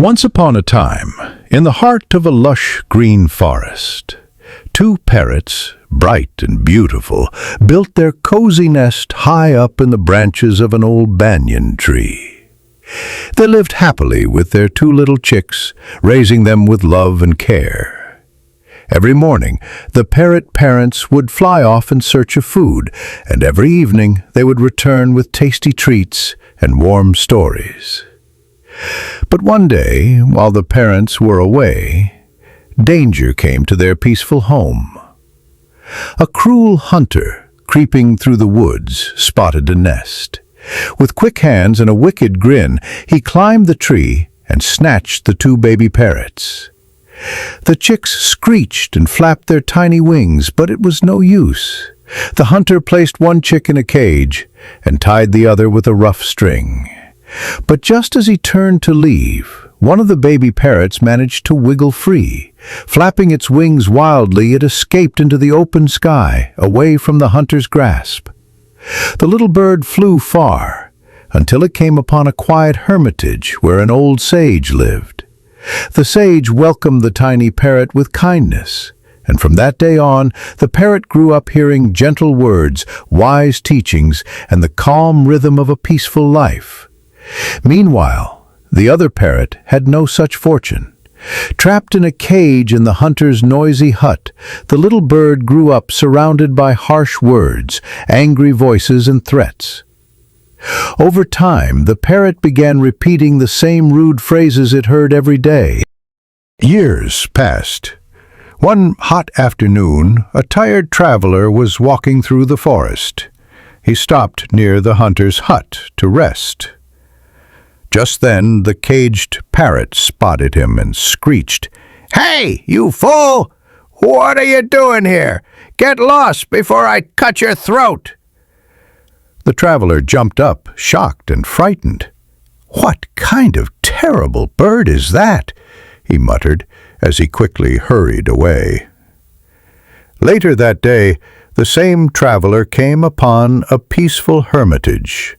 Once upon a time, in the heart of a lush green forest, two parrots, bright and beautiful, built their cozy nest high up in the branches of an old banyan tree. They lived happily with their two little chicks, raising them with love and care. Every morning, the parrot parents would fly off in search of food, and every evening they would return with tasty treats and warm stories. But one day, while the parents were away, danger came to their peaceful home. A cruel hunter, creeping through the woods, spotted a nest. With quick hands and a wicked grin, he climbed the tree and snatched the two baby parrots. The chicks screeched and flapped their tiny wings, but it was no use. The hunter placed one chick in a cage and tied the other with a rough string. But just as he turned to leave, one of the baby parrots managed to wiggle free. Flapping its wings wildly, it escaped into the open sky, away from the hunter's grasp. The little bird flew far, until it came upon a quiet hermitage where an old sage lived. The sage welcomed the tiny parrot with kindness, and from that day on, the parrot grew up hearing gentle words, wise teachings, and the calm rhythm of a peaceful life. Meanwhile, the other parrot had no such fortune. Trapped in a cage in the hunter's noisy hut, the little bird grew up surrounded by harsh words, angry voices, and threats. Over time, the parrot began repeating the same rude phrases it heard every day. Years passed. One hot afternoon, a tired traveler was walking through the forest. He stopped near the hunter's hut to rest. Just then, the caged parrot spotted him and screeched, "Hey, you fool! What are you doing here? Get lost before I cut your throat!" The traveler jumped up, shocked and frightened. "What kind of terrible bird is that?" he muttered as he quickly hurried away. Later that day, the same traveler came upon a peaceful hermitage.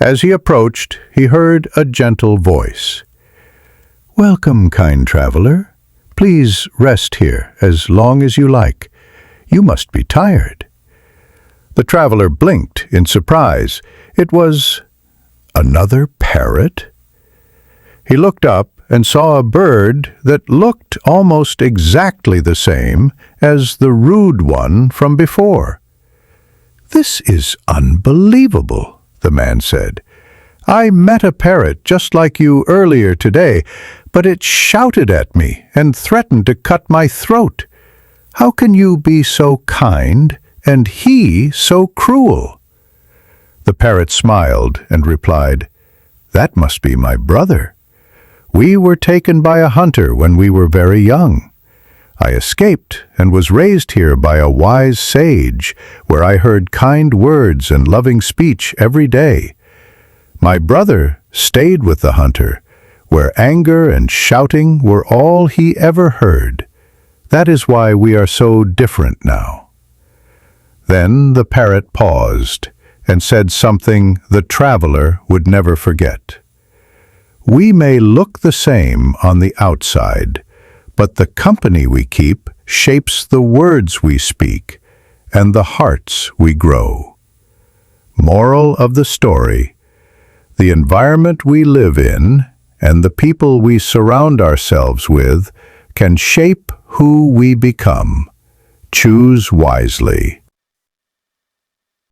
As he approached, he heard a gentle voice. "Welcome, kind traveler. Please rest here as long as you like. You must be tired." The traveler blinked in surprise. It was another parrot. He looked up and saw a bird that looked almost exactly the same as the rude one from before. "This is unbelievable," the man said. "I met a parrot just like you earlier today, but it shouted at me and threatened to cut my throat. How can you be so kind and he so cruel?" The parrot smiled and replied, "That must be my brother. We were taken by a hunter when we were very young. I escaped and was raised here by a wise sage, where I heard kind words and loving speech every day. My brother stayed with the hunter, where anger and shouting were all he ever heard. That is why we are so different now." Then the parrot paused and said something the traveler would never forget. "We may look the same on the outside, but the company we keep shapes the words we speak and the hearts we grow." Moral of the story: the environment we live in and the people we surround ourselves with can shape who we become. Choose wisely.